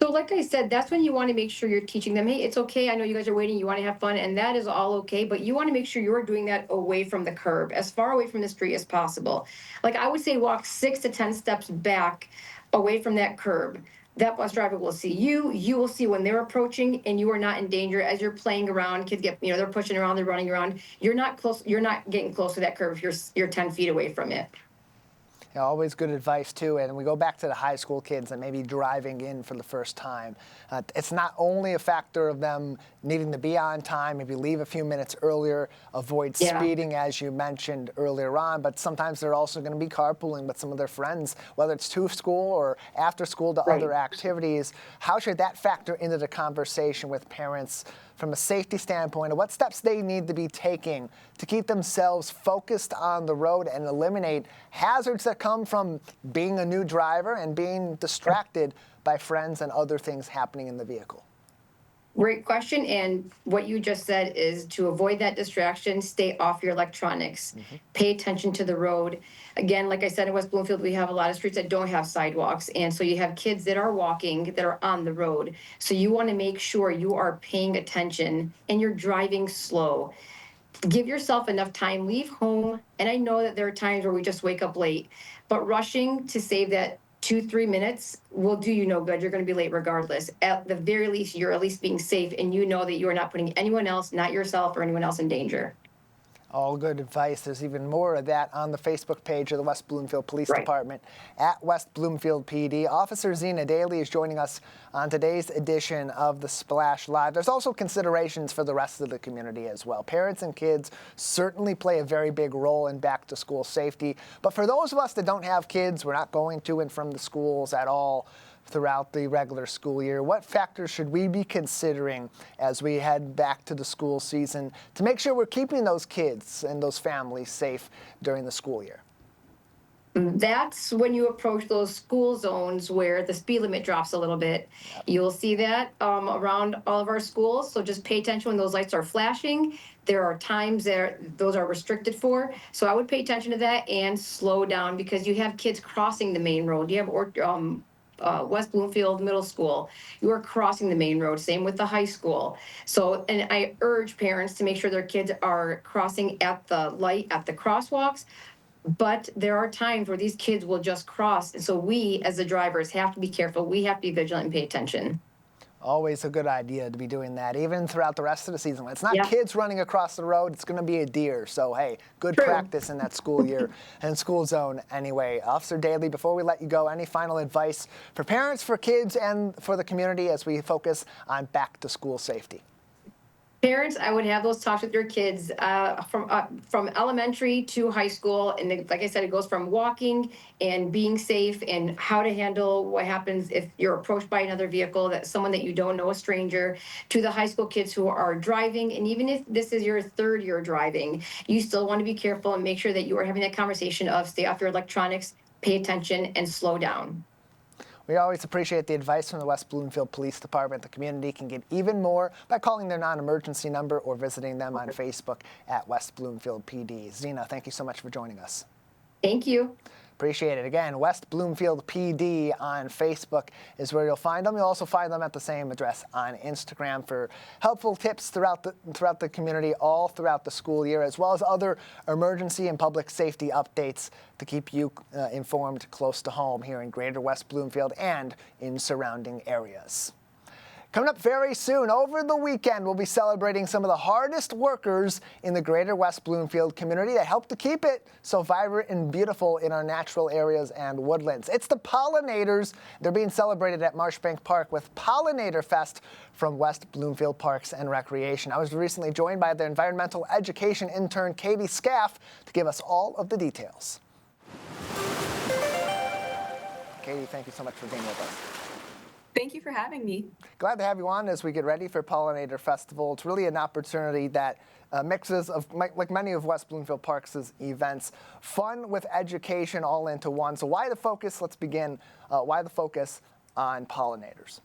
So like I said, that's when you want to make sure you're teaching them, hey, it's okay. I know you guys are waiting. You want to have fun, and that is all okay. But you want to make sure you're doing that away from the curb, as far away from the street as possible. Like I would say walk 6 to 10 steps back away from that curb. That bus driver will see you. You will see when they're approaching, and you are not in danger as you're playing around. Kids get, they're pushing around, they're running around. You're not close. You're not getting close to that curve if you're 10 feet away from it. Yeah, always good advice, too. And we go back to the high school kids and maybe driving in for the first time. It's not only a factor of them needing to be on time, maybe leave a few minutes earlier, avoid speeding, as you mentioned earlier on, but sometimes they're also going to be carpooling with some of their friends, whether it's to school or after school to other activities. How should that factor into the conversation with parents from a safety standpoint, what steps they need to be taking to keep themselves focused on the road and eliminate hazards that come from being a new driver and being distracted by friends and other things happening in the vehicle? Great question. And what you just said is to avoid that distraction, stay off your electronics, pay attention to the road. Again, like I said, in West Bloomfield, we have a lot of streets that don't have sidewalks. And so you have kids that are walking, that are on the road. So you want to make sure you are paying attention and you're driving slow. Give yourself enough time, leave home. And I know that there are times where we just wake up late, but rushing to save that 2-3 minutes will do you no good. You're going to be late regardless. At the very least, you're at least being safe, and you know that you are not putting anyone else, not yourself or anyone else, in danger. All good advice. There's even more of that on the Facebook page of the West Bloomfield Police Department at West Bloomfield PD. Officer Zena Daly is joining us on today's edition of the Splash Live. There's also considerations for the rest of the community as well. Parents and kids certainly play a very big role in back-to-school safety. But for those of us that don't have kids, we're not going to and from the schools at all, throughout the regular school year. What factors should we be considering as we head back to the school season to make sure we're keeping those kids and those families safe during the school year? That's when you approach those school zones where the speed limit drops a little bit. You'll see that around all of our schools. So just pay attention when those lights are flashing. There are times that those are restricted for. So I would pay attention to that and slow down because you have kids crossing the main road. You have West Bloomfield Middle School. You are crossing the main road. Same with the high school. So, and I urge parents to make sure their kids are crossing at the light, at the crosswalks. But there are times where these kids will just cross. And so we, as the drivers, have to be careful. We have to be vigilant and pay attention. Always a good idea to be doing that, even throughout the rest of the season. It's not Yeah. kids running across the road, it's going to be a deer. So, hey, good True. practice in that school year and school zone anyway. Officer Daly, before we let you go, any final advice for parents, for kids, and for the community as we focus on back-to-school safety? Parents, I would have those talks with your kids from elementary to high school. And like I said, it goes from walking and being safe and how to handle what happens if you're approached by another vehicle, that someone that you don't know, a stranger, to the high school kids who are driving. And even if this is your third year driving, you still want to be careful and make sure that you are having that conversation of stay off your electronics, pay attention, and slow down. We always appreciate the advice from the West Bloomfield Police Department. The community can get even more by calling their non-emergency number or visiting them on Facebook at West Bloomfield PD. Zena, thank you so much for joining us. Thank you. Appreciate it. Again, West Bloomfield PD on Facebook is where you'll find them. You'll also find them at the same address on Instagram for helpful tips throughout the community, all throughout the school year, as well as other emergency and public safety updates to keep you informed close to home here in Greater West Bloomfield and in surrounding areas. Coming up very soon, over the weekend, we'll be celebrating some of the hardest workers in the Greater West Bloomfield community that help to keep it so vibrant and beautiful in our natural areas and woodlands. It's the pollinators. They're being celebrated at Marshbank Park with Pollinator Fest from West Bloomfield Parks and Recreation. I was recently joined by the environmental education intern, Katie Scaff, to give us all of the details. Katie, thank you so much for being with us. Thank you for having me. Glad to have you on as we get ready for Pollinator Festival. It's really an opportunity that mixes of, like many of West Bloomfield Parks' events, fun with education all into one. So why the focus? Let's begin. Why the focus on pollinators?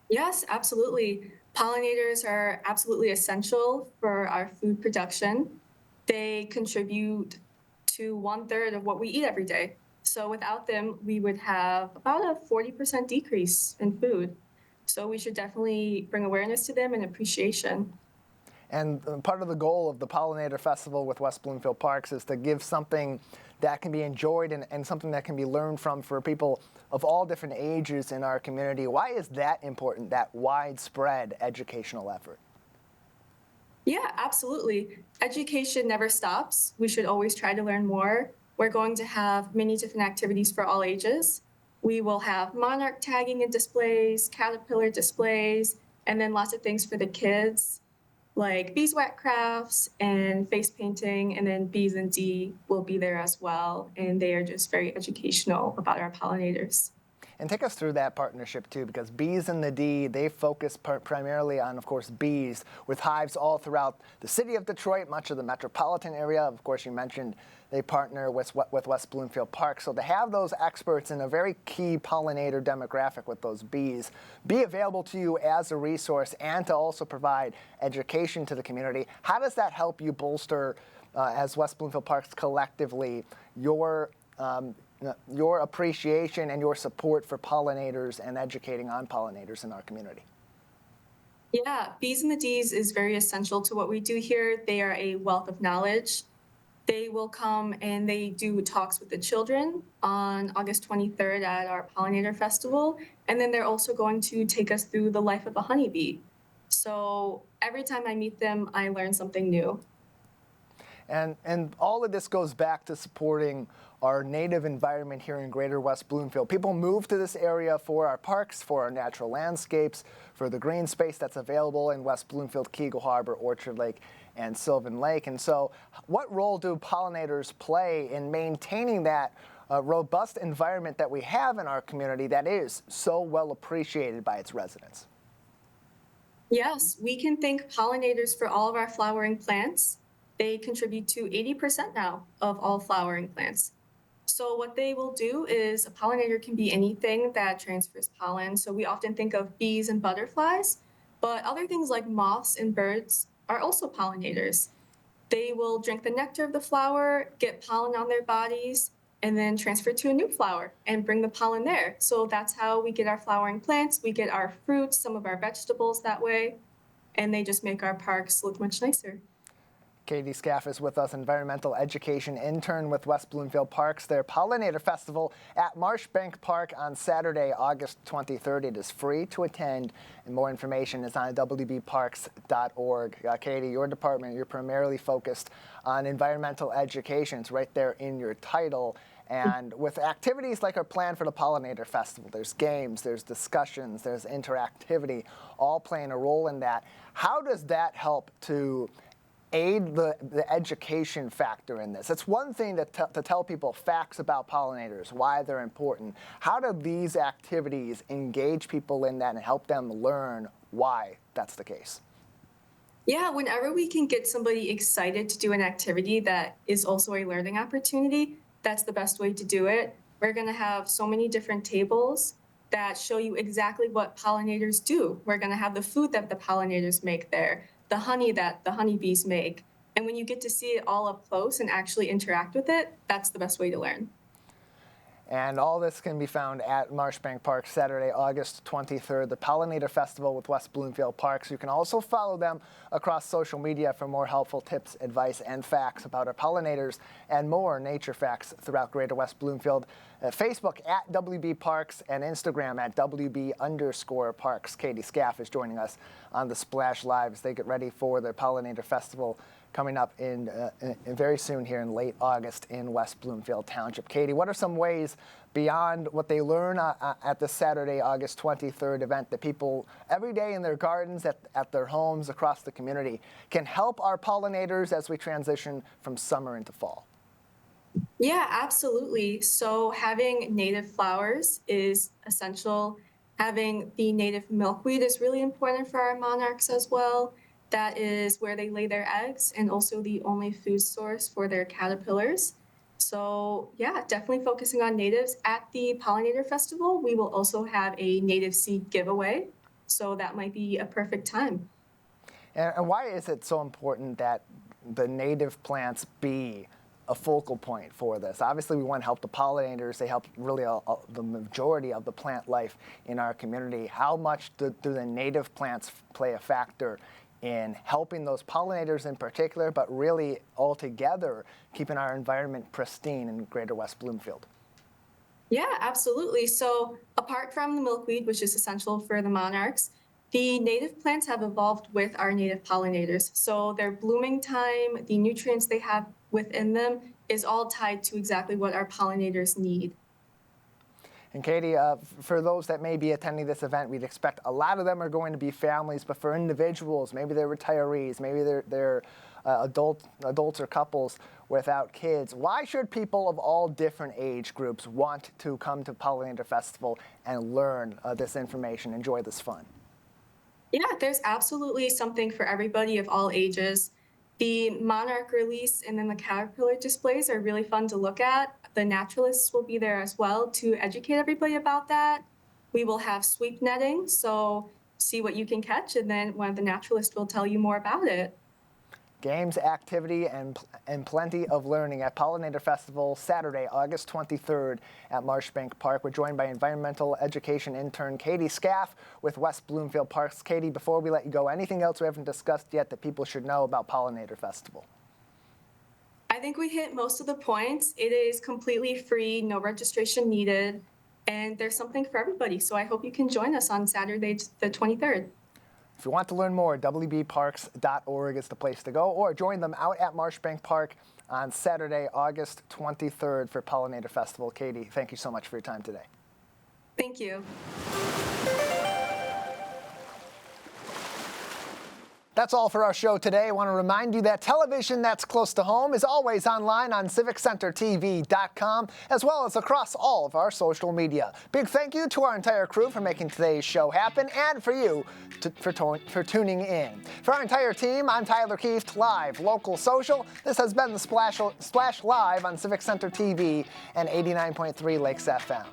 Yes, absolutely. Pollinators are absolutely essential for our food production. They contribute to 1/3 of what we eat every day. So without them, we would have about a 40% decrease in food. So we should definitely bring awareness to them and appreciation. And part of the goal of the Pollinator Festival with West Bloomfield Parks is to give something that can be enjoyed and something that can be learned from for people of all different ages in our community. Why is that important, that widespread educational effort? Yeah, absolutely. Education never stops. We should always try to learn more. We're going to have many different activities for all ages. We will have monarch tagging and displays, caterpillar displays, and then lots of things for the kids, like beeswax crafts and face painting, and then Bees and D will be there as well. And they are just very educational about our pollinators. And take us through that partnership too, because Bees and the D, they focus primarily on, of course, bees, with hives all throughout the city of Detroit, much of the metropolitan area. Of course, you mentioned they partner with West Bloomfield Park. So to have those experts in a very key pollinator demographic with those bees be available to you as a resource and to also provide education to the community, how does that help you bolster, as West Bloomfield Parks collectively, your appreciation and your support for pollinators and educating on pollinators in our community? Yeah, Bees and the Ds is very essential to what we do here. They are a wealth of knowledge. They will come and they do talks with the children on August 23rd at our Pollinator Festival. And then they're also going to take us through the life of a honeybee. So every time I meet them, I learn something new. And all of this goes back to supporting our native environment here in Greater West Bloomfield. People move to this area for our parks, for our natural landscapes, for the green space that's available in West Bloomfield, Keagle Harbor, Orchard Lake, and Sylvan Lake. And so what role do pollinators play in maintaining that robust environment that we have in our community that is so well appreciated by its residents. Yes, we can thank pollinators for all of our flowering plants. They contribute to 80% now of all flowering plants. So what they will do is a pollinator can be anything that transfers pollen. So we often think of bees and butterflies, but other things like moths and birds are also pollinators. They will drink the nectar of the flower, get pollen on their bodies, and then transfer to a new flower and bring the pollen there. So that's how we get our flowering plants. We get our fruits, some of our vegetables that way, and they just make our parks look much nicer. Katie Scaff is with us, environmental education intern with West Bloomfield Parks. Their Pollinator Festival at Marshbank Park on Saturday, August 23rd. It is free to attend, and more information is on wbparks.org. Katie, your department, you're primarily focused on environmental education. It's right there in your title. And with activities like our plan for the Pollinator Festival, there's games, there's discussions, there's interactivity, all playing a role in that. How does that help to aid the education factor in this? It's one thing to tell people facts about pollinators, why they're important. How do these activities engage people in that and help them learn why that's the case? Yeah, whenever we can get somebody excited to do an activity that is also a learning opportunity, that's the best way to do it. We're going to have so many different tables that show you exactly what pollinators do. We're going to have the food that the pollinators make there, the honey that the honeybees make. And when you get to see it all up close and actually interact with it, that's the best way to learn. And all this can be found at Marshbank Park Saturday, August 23rd, the Pollinator Festival with West Bloomfield Parks. You can also follow them across social media for more helpful tips, advice, and facts about our pollinators and more nature facts throughout Greater West Bloomfield. Facebook at WB Parks and Instagram at WB_Parks. Katie Scaff is joining us on the Splash Live as they get ready for the Pollinator Festival coming up in very soon here in late August in West Bloomfield Township. Katie, what are some ways beyond what they learn at the Saturday, August 23rd event that people every day in their gardens, at their homes, across the community can help our pollinators as we transition from summer into fall? Yeah, absolutely. So having native flowers is essential. Having the native milkweed is really important for our monarchs as well. That is where they lay their eggs and also the only food source for their caterpillars. So yeah, definitely focusing on natives. At the Pollinator Festival, we will also have a native seed giveaway. So that might be a perfect time. And why is it so important that the native plants be a focal point for this? Obviously, we want to help the pollinators. They help really the majority of the plant life in our community. How much do the native plants play a factor in helping those pollinators in particular, but really altogether keeping our environment pristine in Greater West Bloomfield? Yeah, absolutely. So apart from the milkweed, which is essential for the monarchs, the native plants have evolved with our native pollinators. So their blooming time, the nutrients they have within them is all tied to exactly what our pollinators need. And Katie, for those that may be attending this event, we'd expect a lot of them are going to be families, but for individuals, maybe they're retirees, maybe they're adults or couples without kids. Why should people of all different age groups want to come to Pollinator Festival and learn this information, enjoy this fun? Yeah, there's absolutely something for everybody of all ages. The monarch release and then the caterpillar displays are really fun to look at. The naturalists will be there as well to educate everybody about that. We will have sweep netting, so see what you can catch, and then one of the naturalists will tell you more about it. Games, activity, and plenty of learning at Pollinator Festival Saturday, August 23rd at Marshbank Park. We're joined by environmental education intern Katie Scaff with West Bloomfield Parks. Katie, before we let you go, anything else we haven't discussed yet that people should know about Pollinator Festival? I think we hit most of the points. It is completely free, no registration needed, and there's something for everybody. So I hope you can join us on Saturday, the 23rd. If you want to learn more, wbparks.org is the place to go, or join them out at Marshbank Park on Saturday, August 23rd for Pollinator Festival. Katie, thank you so much for your time today. Thank you. That's all for our show today. I want to remind you that television that's close to home is always online on civiccentertv.com, as well as across all of our social media. Big thank you to our entire crew for making today's show happen, and for you for tuning in. For our entire team, I'm Tyler Kieft, live, local, social. This has been the Splash Live on Civic Center TV and 89.3 Lakes FM.